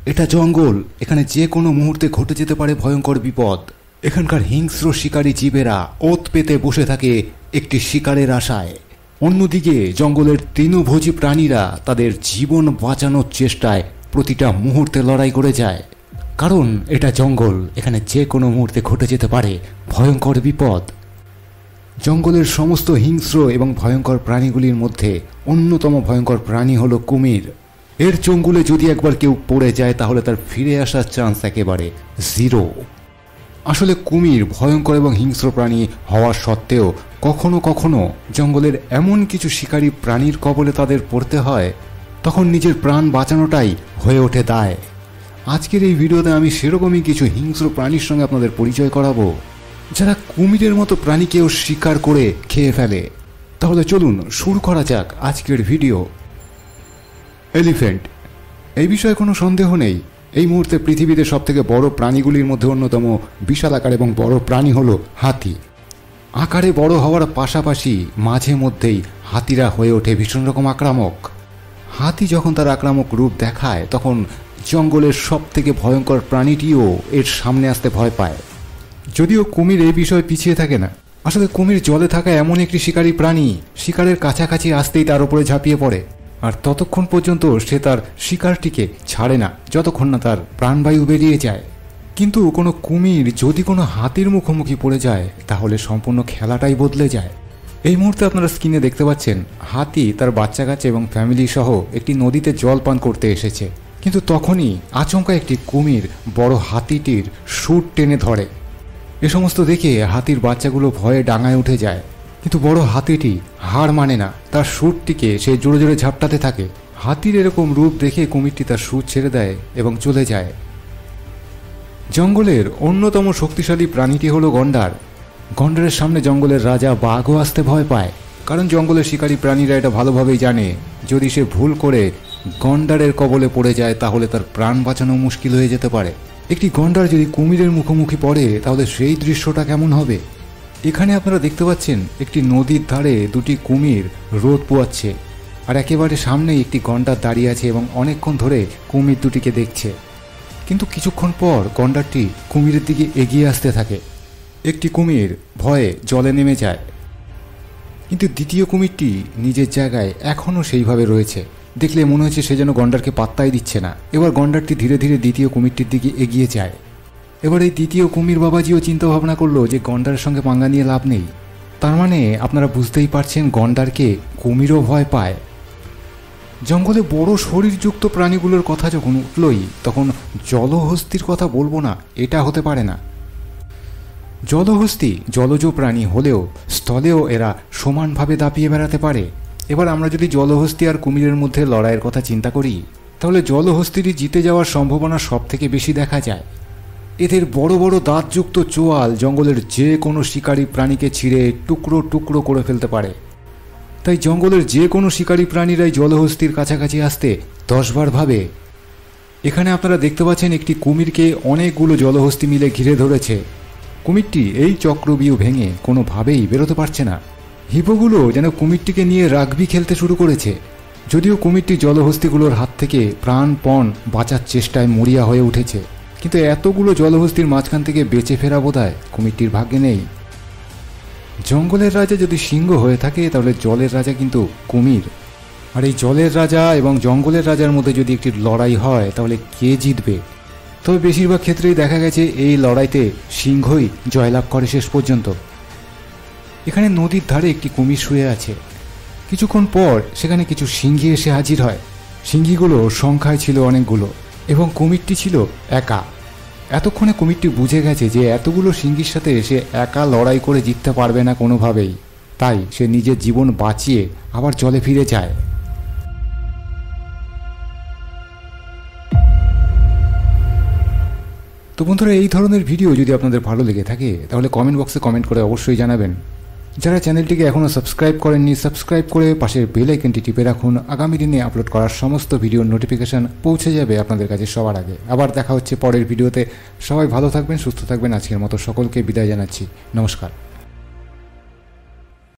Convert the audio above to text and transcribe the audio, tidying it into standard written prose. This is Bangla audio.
এটা জঙ্গল, এখানে যে কোনো মুহূর্তে ঘটে যেতে পারে ভয়ঙ্কর বিপদ। এখানকার হিংস্র শিকারী জীবেরা ওত পেতে বসে থাকে একটি শিকারের আশায়। অন্যদিকে জঙ্গলের তৃণভোজী প্রাণীরা তাদের জীবন বাঁচানোর চেষ্টায় প্রতিটা মুহূর্তে লড়াই করে যায়। কারণ এটা জঙ্গল, এখানে যে কোনো মুহূর্তে ঘটে যেতে পারে ভয়ঙ্কর বিপদ। জঙ্গলের সমস্ত হিংস্র এবং ভয়ঙ্কর প্রাণীগুলির মধ্যে অন্যতম ভয়ঙ্কর প্রাণী হলো কুমির। এর চঙ্গুলে যদি একবার কেউ পড়ে যায় তাহলে তার ফিরে আসার চান্স একেবারে জিরো। আসলে কুমির ভয়ঙ্কর এবং হিংস্র প্রাণী হওয়া সত্ত্বেও কখনো কখনো জঙ্গলের এমন কিছু শিকারী প্রাণীর কবলে তাদের পড়তে হয়, তখন নিজের প্রাণ বাঁচানোটাই হয়ে ওঠে দায়। আজকের এই ভিডিওতে আমি সেরকমই কিছু হিংস্র প্রাণীর সঙ্গে আপনাদের পরিচয় করাবো, যারা কুমিরের মতো প্রাণীকেও শিকার করে খেয়ে ফেলে। তাহলে চলুন শুরু করা যাক আজকের ভিডিও। এলিফ্যান্ট, এই বিষয়ে কোনো সন্দেহ নেই, এই মুহূর্তে পৃথিবীতে সবথেকে বড় প্রাণীগুলির মধ্যে অন্যতম বিশাল আকার এবং বড় প্রাণী হলো হাতি। আকারে বড় হওয়ার পাশাপাশি মাঝে মধ্যেই হাতিরা হয়ে ওঠে ভীষণ রকম আক্রামক। হাতি যখন তার আক্রামক রূপ দেখায় তখন জঙ্গলের সবথেকে ভয়ঙ্কর প্রাণীটিও এর সামনে আসতে ভয় পায়। যদিও কুমির এই বিষয়ে পিছিয়ে থাকে না। আসলে কুমির জলে থাকা এমন একটি শিকারী প্রাণী, শিকারের কাছাকাছি আসতেই তার উপরে ঝাঁপিয়ে পড়ে, আর ততক্ষণ পর্যন্ত সে তার শিকারটিকে ছাড়ে না যতক্ষণ না তার প্রাণবায়ু বেরিয়ে যায়। কিন্তু কোনো কুমির যদি কোনো হাতির মুখোমুখি পড়ে যায় তাহলে সম্পূর্ণ খেলাটাই বদলে যায়। এই মুহূর্তে আপনারা স্ক্রিনে দেখতে পাচ্ছেন হাতি তার বাচ্চা কাচ্চা এবং ফ্যামিলি সহ একটি নদীতে জল পান করতে এসেছে, কিন্তু তখনই আচমকা একটি কুমির বড় হাতিটির শুঁড় টেনে ধরে। এ সমস্ত দেখে হাতির বাচ্চাগুলো ভয়ে ডাঙায় উঠে যায়, কিন্তু বড় হাতিটি হার মানে না, তার শুঁড়টিকে সে জোরে জোরে ঝাপটাতে থাকে। হাতির এরকম রূপ দেখে কুমিরটি তার শুঁড় ছেড়ে দেয় এবং চলে যায়। জঙ্গলের অন্যতম শক্তিশালী প্রাণীটি হলো গন্ডার। গন্ডারের সামনে জঙ্গলের রাজা বাঘও আসতে ভয় পায়, কারণ জঙ্গলের শিকারী প্রাণীরা এটা ভালোভাবেই জানে যদি সে ভুল করে গন্ডারের কবলে পড়ে যায় তাহলে তার প্রাণ বাঁচানো মুশকিল হয়ে যেতে পারে। একটি গন্ডার যদি কুমিরের মুখোমুখি পড়ে তাহলে সেই দৃশ্যটা কেমন হবে। এখানে আপনারা দেখতে পাচ্ছেন একটি নদীর ধারে দুটি কুমির রোদ পোয়াচ্ছে, আর একেবারে সামনেই একটি গন্ডার দাঁড়িয়ে আছে এবং অনেকক্ষণ ধরে কুমির দুটিকে দেখছে। কিন্তু কিছুক্ষণ পর গন্ডারটি কুমিরের দিকে এগিয়ে আসতে থাকে। একটি কুমির ভয়ে জলে নেমে যায়, কিন্তু দ্বিতীয় কুমিরটি নিজের জায়গায় এখনও সেইভাবে রয়েছে। দেখলে মনে হচ্ছে সে যেন গন্ডারকে পাত্তাই দিচ্ছে না। এবার গন্ডারটি ধীরে ধীরে দ্বিতীয় কুমিরটির দিকে এগিয়ে যায়। এবার এই দ্বিতীয় কুমির বাবাজিও চিন্তা ভাবনা করলো যে গন্ডারের সঙ্গে পাঙ্গা নিয়ে লাভ নেই। তার মানে আপনারা বুঝতেই পারছেন গন্ডারকে কুমিরও ভয় পায়। জঙ্গলে বড় শরীরযুক্ত প্রাণীগুলোর কথা যখন উঠলই তখন জলহস্তির কথা বলবো না এটা হতে পারে না। জলহস্তি জলজ প্রাণী হলেও স্থলেও এরা সমানভাবে দাপিয়ে বেড়াতে পারে। এবার আমরা যদি জলহস্তি আর কুমিরের মধ্যে লড়াইয়ের কথা চিন্তা করি তাহলে জলহস্তিটি জিতে যাওয়ার সম্ভাবনা সব থেকে বেশি দেখা যায়। এদের বড় বড় দাঁতযুক্ত চোয়াল জঙ্গলের যে কোনো শিকারী প্রাণীকে ছিঁড়ে টুকরো টুকরো করে ফেলতে পারে। তাই জঙ্গলের যে কোনো শিকারী প্রাণীরাই জলহস্তির কাছাকাছি আসতে 10 বার ভাবে। এখানে আপনারা দেখতে পাচ্ছেন একটি কুমিরকে অনেকগুলো জলহস্তি মিলে ঘিরে ধরেছে। কুমিরটি এই চক্রবিউ ভেঙে কোনোভাবেই বেরোতে পারছে না। হিপোগুলো যেন কুমিরটিকে নিয়ে রাগবি খেলতে শুরু করেছে। যদিও কুমিরটি জলহস্তিগুলোর হাত থেকে প্রাণপণ বাঁচার চেষ্টায় মরিয়া হয়ে উঠেছে, কিন্তু এতগুলো জলহস্তির মাঝখান থেকে বেঁচে ফেরা বোধহয় কুমিরটির ভাগ্যে নেই। জঙ্গলের রাজা যদি সিংহ হয়ে থাকে তাহলে জলের রাজা কিন্তু কুমির। আর এই জলের রাজা এবং জঙ্গলের রাজার মধ্যে যদি একটি লড়াই হয় তাহলে কে জিতবে? তবে বেশিরভাগ ক্ষেত্রেই দেখা গেছে এই লড়াইতে সিংহই জয়লাভ করে শেষ পর্যন্ত। এখানে নদীর ধারে একটি কুমির শুয়ে আছে। কিছুক্ষণ পর সেখানে কিছু সিংহী এসে হাজির হয়। সিংহীগুলো সংখ্যায় ছিল অনেকগুলো এবং কুমিরটি ছিল একা। এতক্ষণে কুমিরটি বুঝে গেছে যে এতগুলো সিংহীর সাথে সে একা লড়াই করে জিততে পারবে না কোনোভাবেই, তাই সে নিজের জীবন বাঁচিয়ে আবার জলে ফিরে যায়। তো বন্ধুরা, এই ধরনের ভিডিও যদি আপনাদের ভালো লেগে থাকে তাহলে কমেন্ট বক্সে কমেন্ট করে অবশ্যই জানাবেন। যারা চ্যানেলটিকে এখনও সাবস্ক্রাইব করেননি সাবস্ক্রাইব করে পাশের বেল আইকনটি টিপে রাখুন। আগামী দিনে আপলোড করার সমস্ত ভিডিওর নোটিফিকেশন পৌঁছে যাবে আপনাদের কাছে সবার আগে। আবার দেখা হচ্ছে পরের ভিডিওতে। সবাই ভালো থাকবেন, সুস্থ থাকবেন। আজকের মতো সকলকে বিদায় জানাচ্ছি। নমস্কার।